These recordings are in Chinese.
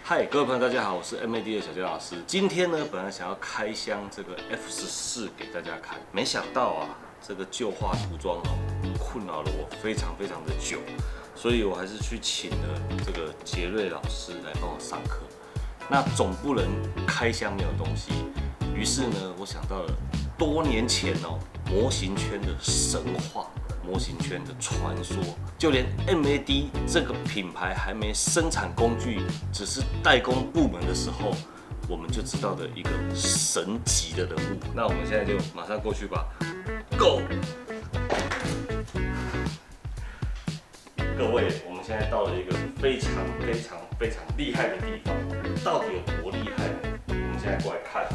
嗨，各位朋友，大家好，我是 MAD 的小杰老师。今天呢，本来想要开箱这个 F14给大家看，没想到啊，这个旧化涂装困扰了我非常的久，所以我还是去请了这个杰瑞老师来帮我上课。那总不能开箱没有东西，于是呢，我想到了多年前模型圈的神话。模型圈的传说，就连 MAD 这个品牌还没生产工具，只是代工部门的时候，我们就知道的一个神级的人物。那我们现在就马上过去吧 ，Go！ 各位，我们现在到了一个非常厉害的地方，到底有多厉害呢？我们现在过来看。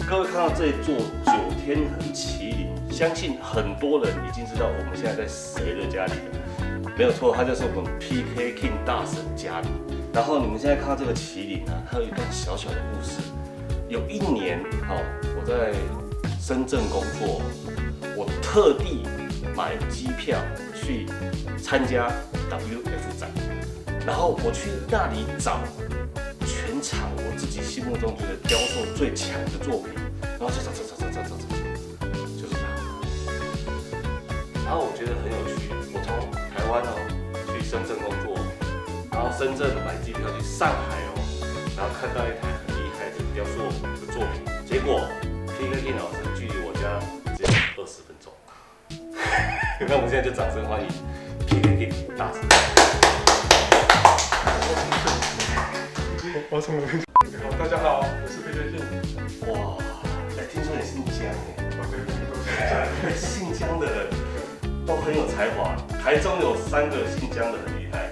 各位看到这一座九天横麒麟，相信很多人已经知道我们现在在谁的家里了。没有错，它就是我们 PK King 大神家里。然后你们现在看到这个麒麟呢，它有一段小小的故事。有一年，我在深圳工作，我特地买机票去参加 WF 展，然后我去那里找全场我自己心目中觉得雕塑最强的作品，然后就找，就是它。然后我觉得很有趣，我从台湾去深圳工作，然后深圳买机票去上海然后看到一台很厉害的雕塑的作品，结果 PK King 老师距离我家只有20分钟。那我们现在就掌声欢迎 PK King 大神。我从哪边？大家好，我是 PK King。哇，听说你姓江对，姓江的人都很有才华。台中有3个姓江的很厉害，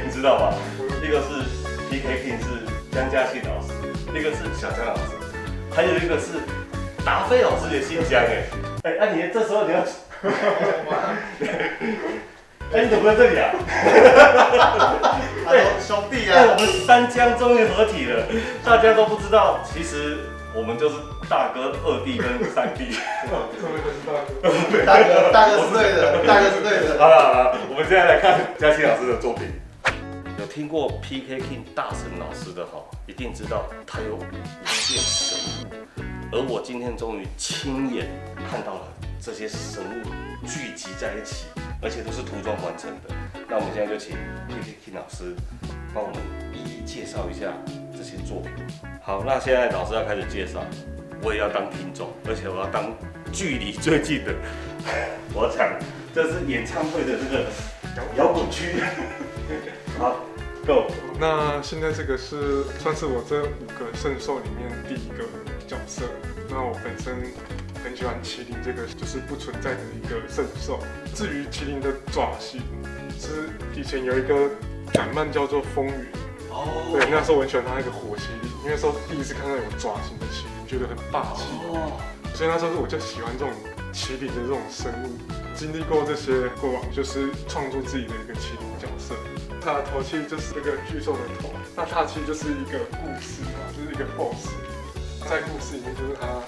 你知道吧？一个是 PK King 是江嘉庆老师，一个是小江老师，还有一个是达菲老师也姓江你这时候你要你怎么在这里啊？兄弟我们3江终于合体了，大家都不知道，其实我们就是大哥、2弟跟3弟。大哥是对的，大哥是对的。好，我们现在来看嘉庆老师的作品。有听过 PK King 大神老师的一定知道他有5件神物，而我今天终于亲眼看到了这些神物聚集在一起，而且都是涂装完成的。那我们现在就请 PK King 老师帮我们一一介绍一下这些作品。好，那现在老师要开始介绍，我也要当听众，而且我要当距离最近的。我要讲，这是演唱会的这个摇滚区。好 ，Go。那现在这个算是我这5个圣兽里面第一个角色。那我本身很喜欢麒麟这个就是不存在的一个圣兽。至于麒麟的爪型，是以前有一个展漫叫做《风云》。对，那时候我很喜欢它那个火麒麟，因为那时候第一次看到有爪型的麒麟，觉得很霸气。所以那时候我就喜欢这种麒麟的这种生物。经历过这些过往，就是创作自己的一个麒麟角色。它的头其实就是这个巨兽的头，那它其实就是一个故事嘛，就是一个 BOSS。在故事里面，就是他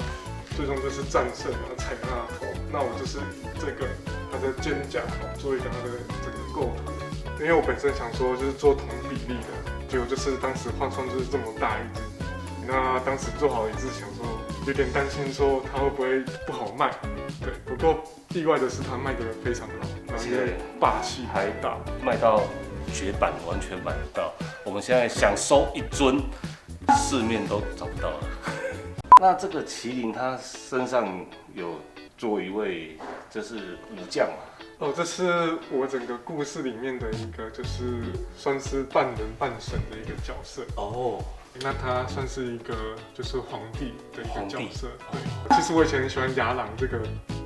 最终就是战胜，然后踩他的头。那我就是以这个他的肩胛做一个他的整个构图，因为我本身想说就是做同比例的，结果就是当时换算就是这么大一只。那当时做好也是想说有点担心说它会不会不好卖，对。不过意外的是它卖得非常好，而且霸气还大，卖到绝版，完全买不到。我们现在想收1尊，市面都找不到了。那这个麒麟它身上有做一位，这是武将嘛？这是我整个故事里面的一个，就是算是半人半神的一个角色。那他算是一个就是皇帝的一个角色。对，其实我以前很喜欢牙狼这个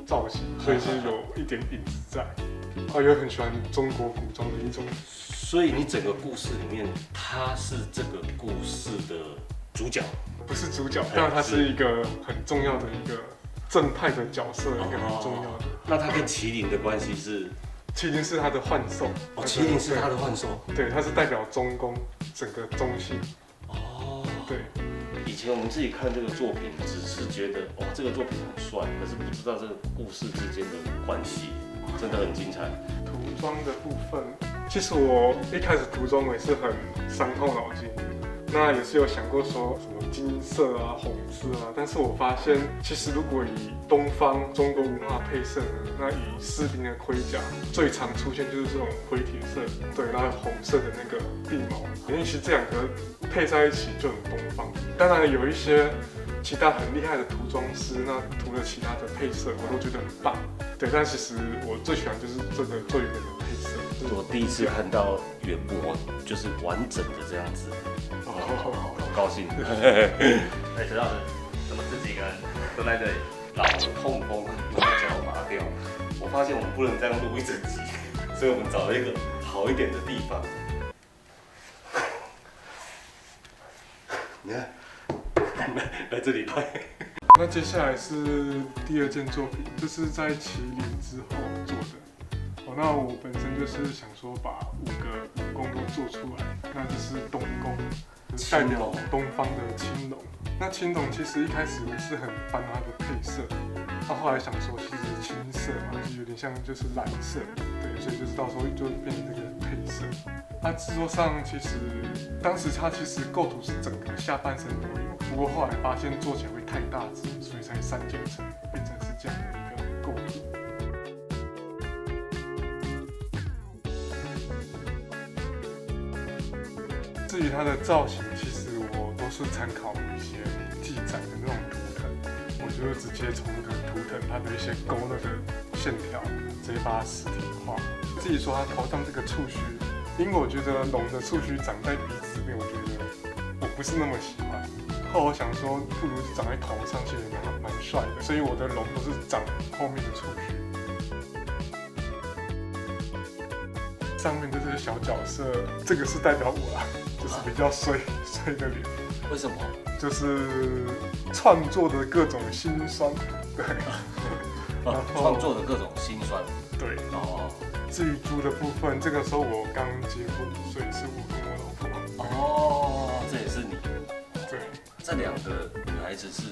造型，所以是有一点影子在。也很喜欢中国古装的一种。所以你整个故事里面，他是这个故事的主角？不是主角，但他是一个很重要的一个正派的角色，一个很重要的。那他跟麒麟的关系是？麒麟是他的幻兽。麒麟是他的幻兽。对，他是代表中宫，整个中心。对。以前我们自己看这个作品，只是觉得这个作品很帅，可是不知道这个故事之间的关系，真的很精彩。涂装的部分，其实我一开始涂装也是很伤透脑筋，那也是有想过说什么金色啊、红色啊，但是我发现其实如果以东方中国文化配色呢，那以士兵的盔甲最常出现就是这种灰铁色，对，然后红色的那个鬓毛，因为其实这两个配在一起就很东方。当然有一些其他很厉害的涂装师，那涂了其他的配色，我都觉得很棒。对，但其实我最喜欢就是这个最原本的配色。我第一次看到原模，就是完整的这样子，好高兴。陈老师，怎么这几个人都在这里老痛风，把脚麻掉？我发现我们不能这样录一整集，所以我们找了一个好一点的地方。你看，来这里拍。那接下来是第二件作品，这是在麒麟之后做的。那我本身就是想说把5个武功都做出来，那就是东宫，代表东方的青龙。那青龙其实一开始我是很烦它的配色，那后来想说其实青色嘛，就有点像就是蓝色，对，所以就是到时候就变成这个配色。它制作上其实当时它其实构图是整个下半身都有，不过后来发现做起来会太大只，所以才删减成变成是这样的一个构图。至于它的造型，其实我都是参考一些记载的那种图腾，我就直接从那个图腾它的一些勾勒的线条，直接把它实体化。自己说它头上这个触须，因为我觉得龙的触须长在鼻子这边，我觉得我不是那么喜欢。后来我想说，不如长在头上，其实蛮帅的，所以我的龙都是长后面的触须。上面的这些小角色，这个是代表我啦，就是比较衰的脸。为什么？就是创作的各种辛酸，对。创作的各种辛酸。对。哦。至于猪的部分，这个时候我刚结婚，所以是我跟我老婆。哦，这也是你。对。这2个女孩子是？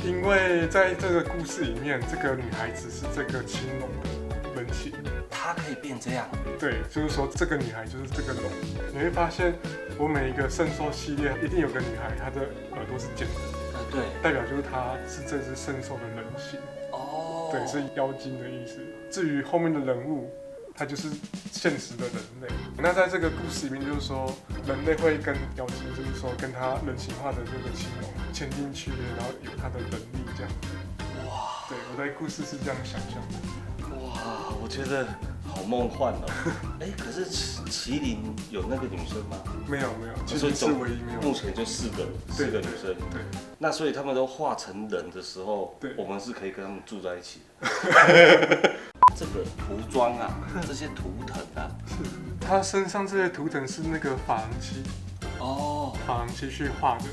因为在这个故事里面，这个女孩子是这个青龙的人形。她可以变这样？对，就是说这个女孩就是这个龙。你会发现，我每一个圣兽系列一定有个女孩，她的耳朵是尖的。对，代表就是她是这只圣兽的人形。哦。对，是妖精的意思。至于后面的人物，他就是现实的人类。那在这个故事里面，就是说人类会跟妖精，就是说跟他人形化的这个青龙签订契约，然后有他的能力这样子。哇！对，我在故事是这样想象的。哇，我觉得好梦幻哦。可是麒麟有那个女生吗？没有，其实是唯一没有。目前就4个女生。对。那所以他们都化成人的时候，我们是可以跟他们住在一起的。这个涂装啊，这些图腾啊，是他身上这些图腾是那个珐琅漆哦，珐琅漆去画的。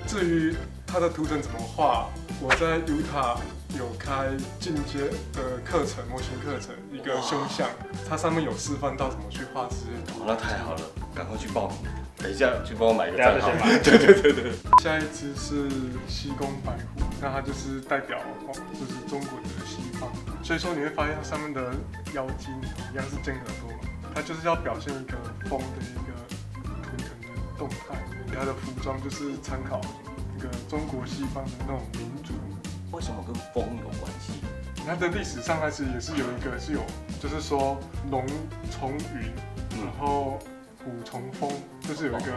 至于他的图腾怎么画，我在 Utah 有开进阶的课程，模型课程，一个胸像，它上面有示范到怎么去画这些图。那太好了，赶快去报名。等一下去帮我买一个账号。对。下一只是西宫白虎，那它就是代表就是中国的西方，所以说你会发现它上面的妖精一样是尖耳朵嘛，它就是要表现一个风的一个图腾的动态。它的服装就是参考一个中国西方的那种民族。为什么跟风有关系？它的历史上开始也是有一个是有，就是说龙从云，然后虎从风，就是有一个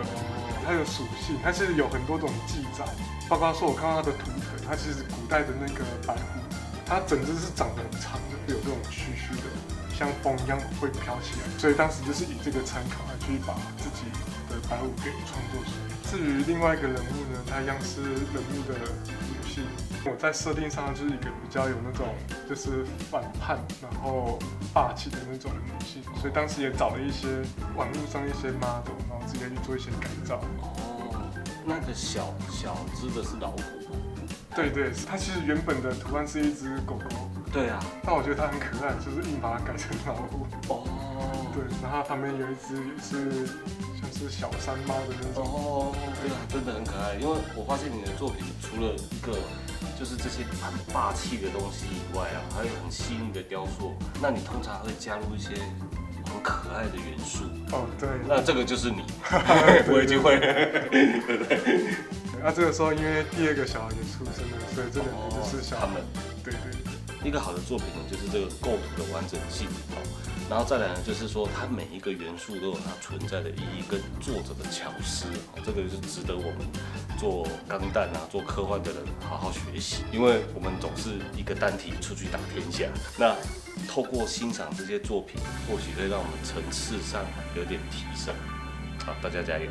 它有属性，它是有很多种记载，包括说我看到它的图腾，它其实古代的那个白虎，它整只是长得很长的，有这种须须的，像风一样会飘起来，所以当时就是以这个参考来去把自己的白虎给创作出来。至于另外一个人物呢，他一样是人物的女性，我在设定上就是一个比较有那种就是反叛，然后霸气的那种女性，所以当时也找了一些网络上一些 model， 然后直接去做一些改造。哦，那个小只的是老虎吗？对，它其实原本的图案是一只狗狗。对啊。但我觉得它很可爱，就是硬把它改成老虎。哦。对，然后它旁边有一只也是像是小山猫的那种。哦，对啊，真的很可爱。因为我发现你的作品除了一个就是这些很霸气的东西以外啊，还有很细腻的雕塑。那你通常会加入一些很可爱的元素。哦，对，那这个就是你，我已经会，对不对？那这个时候因为第二个小孩也出生了，所以这两个就是小孩。他们，对对对。一个好的作品呢，就是这个构图的完整性哦，然后再来呢，就是说它每一个元素都有它存在的意义跟作者的巧思哦，这个是值得我们做钢弹啊、做科幻的人好好学习，因为我们总是一个单体出去打天下。那透过欣赏这些作品，或许可以让我们层次上有点提升。好，大家加油！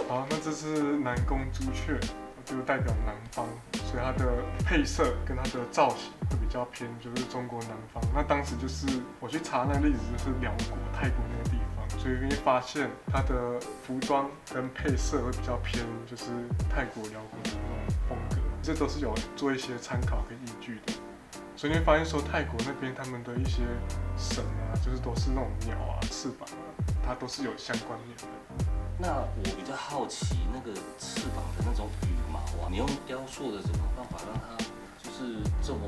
好，那这是南宫朱雀，就代表南方，所以它的配色跟它的造型会比较偏就是中国南方。那当时就是我去查那个例子，就是辽国、泰国那个地方，所以会发现它的服装跟配色会比较偏就是泰国、辽国的那种风格，这都是有做一些参考跟依据的。所以你会发现说泰国那边他们的一些神啊，就是都是那种鸟啊、翅膀啊，它都是有相关联的。那我比较好奇，那个翅膀的那种羽毛啊，你用雕塑的什么办法让它就是这么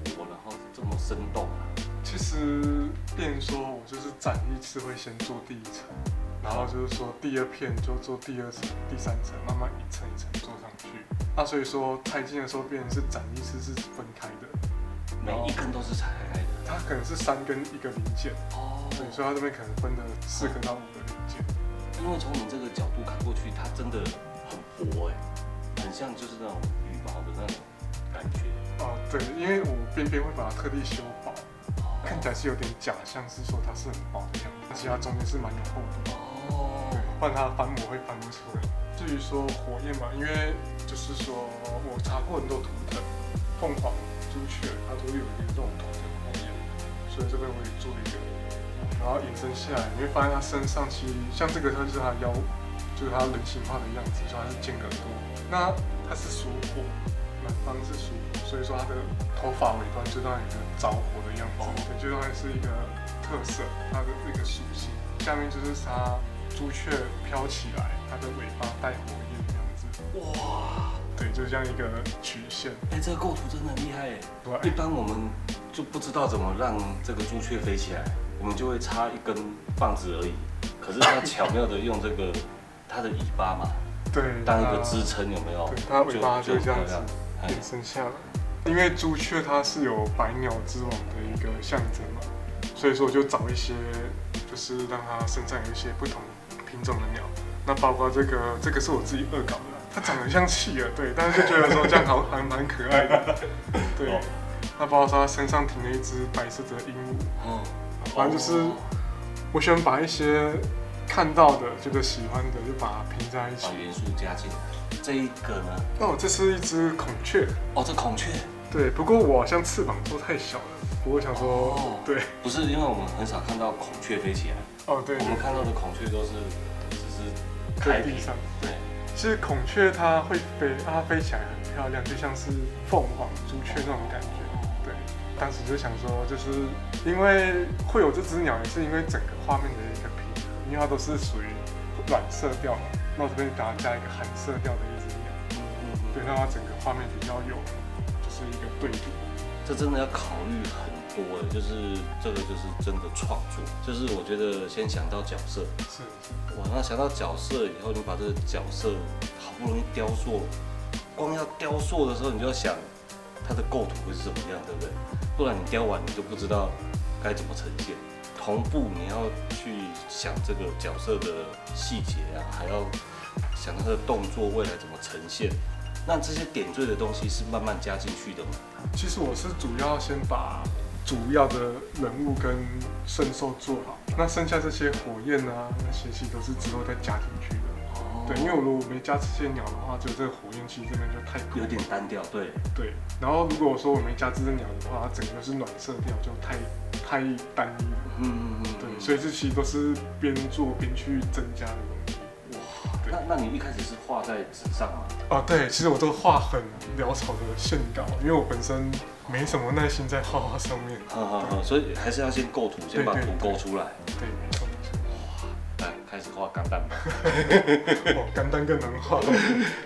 薄，然后这么生动啊？其实，变说我就是展一次会先做第一层，然后就是说第二片就做第二层、第三层，慢慢一层一层做上去。那所以说拆镜的时候，变成是展一次是分开的，每一根都是拆开的。它可能是3根一个零件，哦，对，所以它这边可能分了4根到5个零件。因为从你这个角度看过去，它真的很薄哎，很像就是那种羽毛的那种感觉。哦，对，因为我边边会把它特地修薄，看起来是有点假，像是说它是很薄的样子，但其实它中间是蛮有厚度的。哦，对，不然它翻模会翻不出来。至于说火焰嘛，因为就是说我查过很多图腾，凤凰、朱雀，它都有一个这种图腾火焰，所以这边我也做一个。然后延伸下来，你会发现它身上其实像这个，它就是它腰，就是它人形化的样子，所以它是尖耳朵。那它是属火，南方是属火，所以说它的头发尾端就让一个着火的样子，对，就让它是一个特色，它的一个属性。下面就是它朱雀飘起来，它的尾巴带火焰这样子。哇，对，就像一个曲线。哎，这个构图真的很厉害哎。对，一般我们就不知道怎么让这个朱雀飞起来。我们就会插一根棒子而已，可是它巧妙的用这个它的尾巴嘛，对，当一个支撑，有没有？对，它尾巴就这样子延伸下来。因为朱雀它是有百鸟之王的一个象征嘛，所以说我就找一些，就是让它身上有一些不同品种的鸟。那包括这个是我自己恶搞的，它长得像企鹅，对，但是就觉得说这样好还蛮可爱的，对。那包括说它身上停了一只白色的鹦鹉。反正就是我喜欢把一些看到的、觉得喜欢的，就把它拼在一起，把元素加进来。这一个呢？哦，这是一只孔雀。哦，这孔雀。对，不过我好像翅膀做太小了，我想说，对，不是因为我们很少看到孔雀飞起来。哦，对，我们看到的孔雀都是只是开地上。对，其实孔雀它会飞，它飞起来很漂亮，就像是凤凰、朱雀那种感觉。对，当时就想说，就是因为会有这只鸟，也是因为整个画面的一个平衡，因为它都是属于软色调嘛，那我这边给它加一个寒色调的一只鸟，对，让它整个画面比较有，就是一个对比。这真的要考虑很多的，就是这个就是真的创作，就是我觉得先想到角色，是，哇，那想到角色以后，你把这个角色好不容易雕塑，光要雕塑的时候，你就要想它的构图会是怎么样，对不对？不然你雕完你就不知道该怎么呈现。同步你要去想这个角色的细节啊，还要想他的动作未来怎么呈现。那这些点缀的东西是慢慢加进去的吗？其实我是主要先把主要的人物跟圣兽做好，那剩下这些火焰啊那些其实都是之后再加进去的。对，因为我如果没加这些鸟的话，就这个火焰其实这边就太有点单调。对。然后如果说我没加这只鸟的话，它整个是暖色调，就太单一了。对，所以这其实都是边做边去增加的东西。哇，那你一开始是画在纸上吗？哦，对，其实我都画很潦草的线稿，因为我本身没什么耐心在画画上面。所以还是要先构图，先把图勾出来。对，没错。来，开始画钢弹吧。哦，钢弹更难画。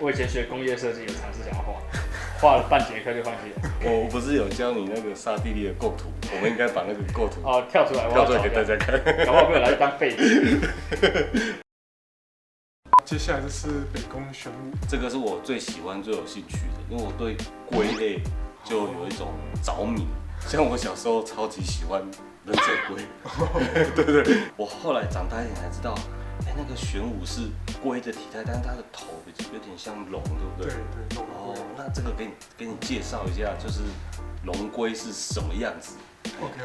我以前学工业设计，有尝试想要画。画了半节课就放弃了。我不是有教你那个沙地利的构图，我们应该把那个构图跳出来，跳出来给大家看。搞不好没有来当背景。接下来就是北宫玄武，这个是我最喜欢、最有兴趣的，因为我对龟类就有一种着迷。像我小时候超级喜欢忍者龟，对对。我后来长大一点才知道，那个玄武是龟的体态，但是它的头有点像龙，对不对？对，龙龟。那这个给你介绍一下，就是龙龟是什么样子 ？OK。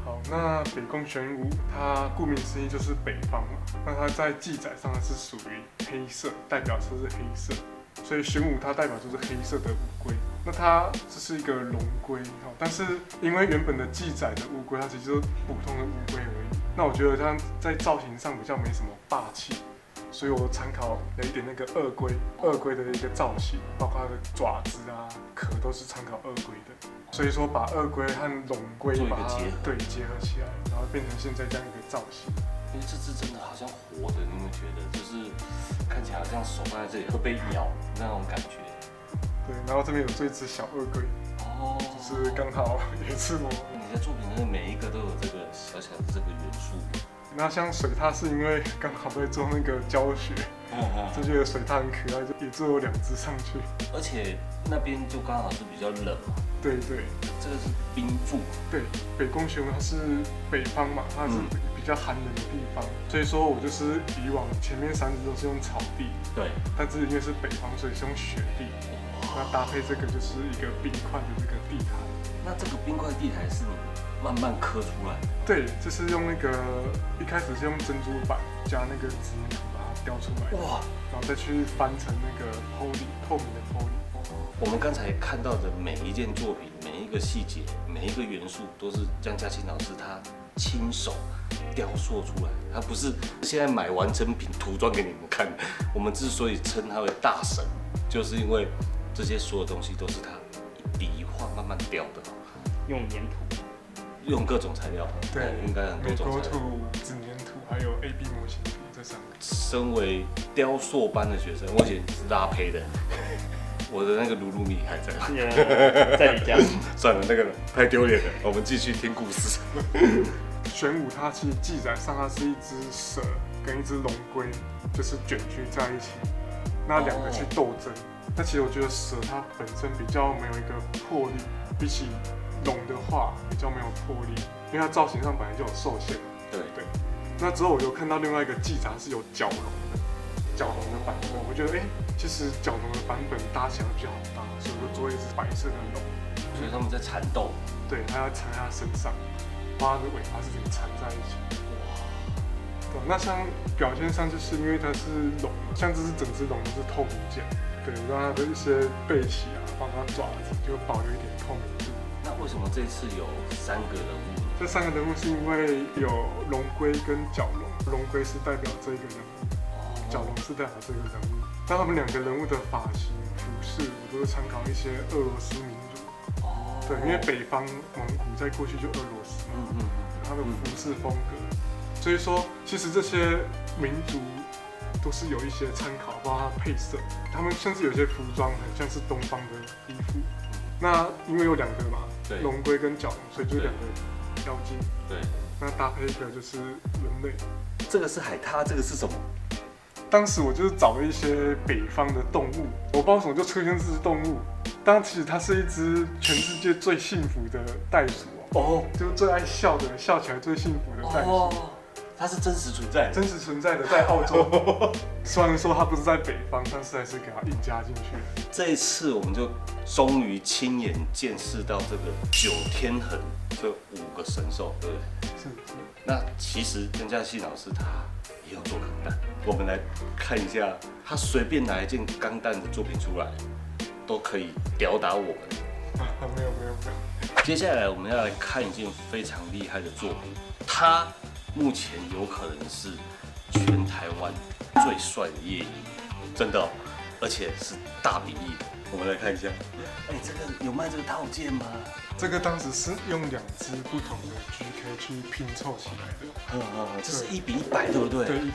好，那北宫玄武它顾名思义就是北方嘛，那它在记载上是属于黑色，代表色是黑色，所以玄武它代表就是黑色的乌龟。那它只是一个龙龟，但是因为原本的记载的乌龟，它其实就是普通的乌龟而已。那我觉得它在造型上比较没什么霸气，所以我参考了一点那个鳄龟的一个造型，包括它的爪子啊、壳都是参考鳄龟的。所以说把鳄龟和龙龟做一个把它结合起来，然后变成现在这样一个造型。因为这只真的好像活的，你有没有觉得？就是看起来好像手放在这里会被咬那种感觉。对，然后这边有这只小鳄龟，就是刚好也是我。你的作品的每一个都有这个小小的这个元素。那像水獭是因为刚好在做那个教学，就觉得水獭很可爱，就也做了2只上去。而且那边就刚好是比较冷嘛。对，这个是冰腹。对，北宫玄武它是北方嘛，它是比较寒冷的地方，所以说我就是以往前面3只都是用草地，对，但是因为是北方，所以是用雪地。那搭配这个就是一个冰块的这个地台。那这个冰块地台是你慢慢刻出来的？对，就是用那个一开始是用珍珠板加那个纸粘土把它雕出来，哇，然后再去翻成那个透明的玻璃。我们刚才看到的每一件作品、每一个细节、每一个元素，都是江嘉庆老师他亲手雕塑出来，他不是现在买完成品涂装给你们看。我们之所以称他为大神，就是因为这些所有东西都是他一笔一画慢慢雕的，用粘土，用各种材料，对，应该很多种材料，美国土、纸粘土还有 AB 模型土这3个。身为雕塑班的学生，我以前是拉胚的。我的那个鲁鲁米还在，在你家。算了，那个太丢脸了。我们继续听故事。玄武它其实记载上它是一只蛇跟一只龙龟，就是卷曲在一起，那2个去斗争。那其实我觉得蛇它本身比较没有一个魄力，比起龙的话比较没有魄力，因为它造型上本来就有受限。对。那之后我就看到另外一个记载是有角龙的版本，我觉得其实角龙的版本搭起来比较好搭，所以我就做一只白色的龙。所以他们在缠斗。对，它要缠在它身上，把它的尾巴是整个缠在一起。哇！那像表现上就是因为它是龙，像这是整只龙都是透明件，对，让它的一些背鳍啊，包括爪子就保留一点透明度。那为什么这次有3个人物？这3个人物是因为有龙龟跟角龙，龙龟是代表这一个人物。角龙是代表这个人物，但他们2个人物的发型、服饰，我都是参考一些俄罗斯民族。对，因为北方蒙古在过去就俄罗斯嘛，他的服饰风格，所以说其实这些民族都是有一些参考，包括它配色，他们甚至有些服装很像是东方的衣服。那因为有2个嘛，龙龟跟角龙，所以就2个妖精。对，那搭配一个就是人类。这个是海獭，这个是什么？当时我就是找了一些北方的动物，我不知道为什么就出现这只动物，但其实它是一只全世界最幸福的袋鼠就是最爱笑的，笑起来最幸福的袋鼠。它是真实存在的，在澳洲。虽然说它不是在北方，但是还是给它硬加进去了。这一次我们就终于亲眼见识到这个9天横这5个神兽，对不对？是。那其实江嘉庆老师他也有做钢弹，我们来看一下，他随便拿一件钢弹的作品出来，都可以吊打我们。没有。接下来我们要来看一件非常厉害的作品，他目前有可能是全台湾最帅的夜鹰，真的而且是大比例的。我们来看一下，这个有卖这个套件吗？这个当时是用2只不同的 GK 去拼凑起来的。这是1:100，对不对？对，1:100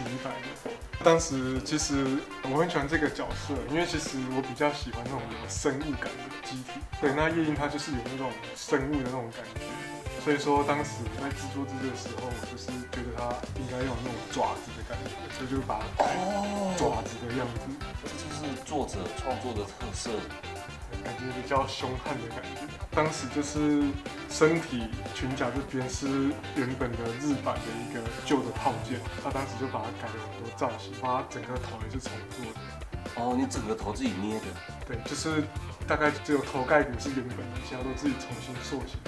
的。当时其实我很喜欢这个角色，因为其实我比较喜欢那种有生物感的机体。对，那夜莺它就是有那种生物的那种感觉，所以说当时在制作这个的时候，我就是觉得它应该要有那种爪子的感觉，所以就把它改爪子的样子，这就是作者创作的特色。感觉比较凶悍的感觉。当时就是身体裙甲这边是原本的日版的一个旧的套件，他当时就把它改了很多造型，把它整个头也是重做的。哦，你整个头自己捏的？对，就是大概只有头盖骨是原本的，其他都自己重新塑形。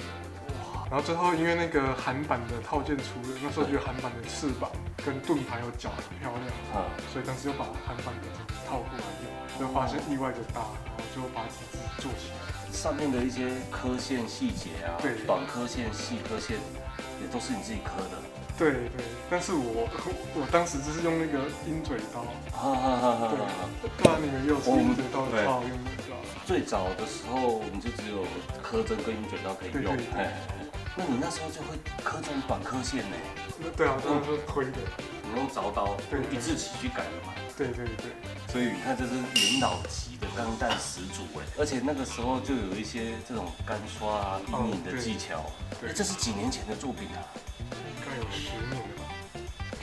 哇！然后最后因为那个韩版的套件出了，那时候觉得韩版的翅膀跟盾牌有角很漂亮，所以当时就把韩版的套过来用，就发现意外的大，然后就把自己做起来。上面的一些刻线细节啊，对，短刻线、细刻线，也都是你自己刻的。对对，但是我当时就是用那个鹰嘴刀，对啊，你们也有鹰嘴刀的超好用的，知道吗？最早的时候你就只有刻针跟鹰嘴刀可以用，那你那时候就会刻这种短刻线呢？对啊，当时是推的，你用凿刀一字起去改的嘛？对对对。所以你看，这是元老级的钢弹始祖哎，而且那个时候就有一些这种干刷啊、阴影的技巧。对，这是几年前的作品啊？应该有10年了吧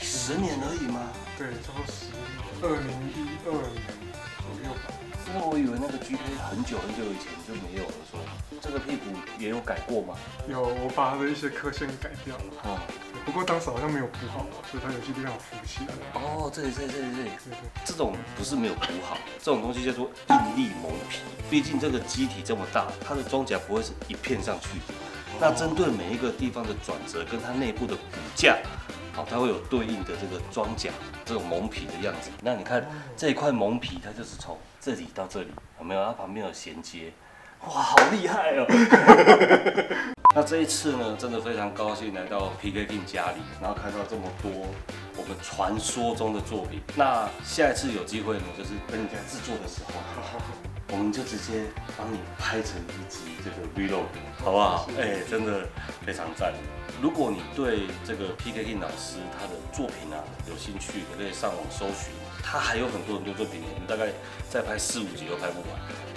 ？10年而已吗？对，差不多10年，2012年左右吧。因为我以为那个 GK 很久很久以前就没有了，说这个屁股也有改过吗？有，我把它的一些刻线改掉了。不过当时好像没有补好，所以它有些地方有浮起来。哦，对，这种不是没有补好，这种东西叫做应力蒙皮。毕竟这个机体这么大，它的装甲不会是一片上去的。那针对每一个地方的转折跟它内部的骨架，好，它会有对应的这个装甲这种蒙皮的样子。那你看这一块蒙皮，它就是从这里到这里，有没有？它旁边有衔接，哇，好厉害哦！那这一次呢，真的非常高兴来到 PK King 家里，然后看到这么多我们传说中的作品。那下一次有机会呢，就是跟人家制作的时候，我们就直接帮你拍成一集这个 vlog， 好不好？真的非常赞。如果你对这个 PK King 老师他的作品啊有兴趣，你可以上网搜寻，他还有很多作品，我们大概再拍4、5集都拍不完。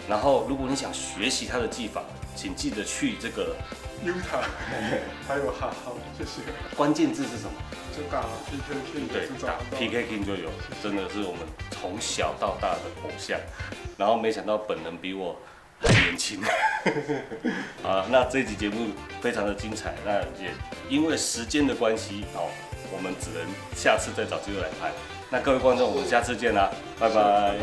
然后，如果你想学习他的技法，请记得去这个 Utah， 还有哈好，谢谢。关键字是什么？就打 PK King， 对，打 PK King 就有，真的是我们从小到大的偶像。然后没想到本人比我还年轻。好，那这一集节目非常的精彩，那也因为时间的关系，我们只能下次再找机会来拍。那各位观众，我们下次见啦，拜拜。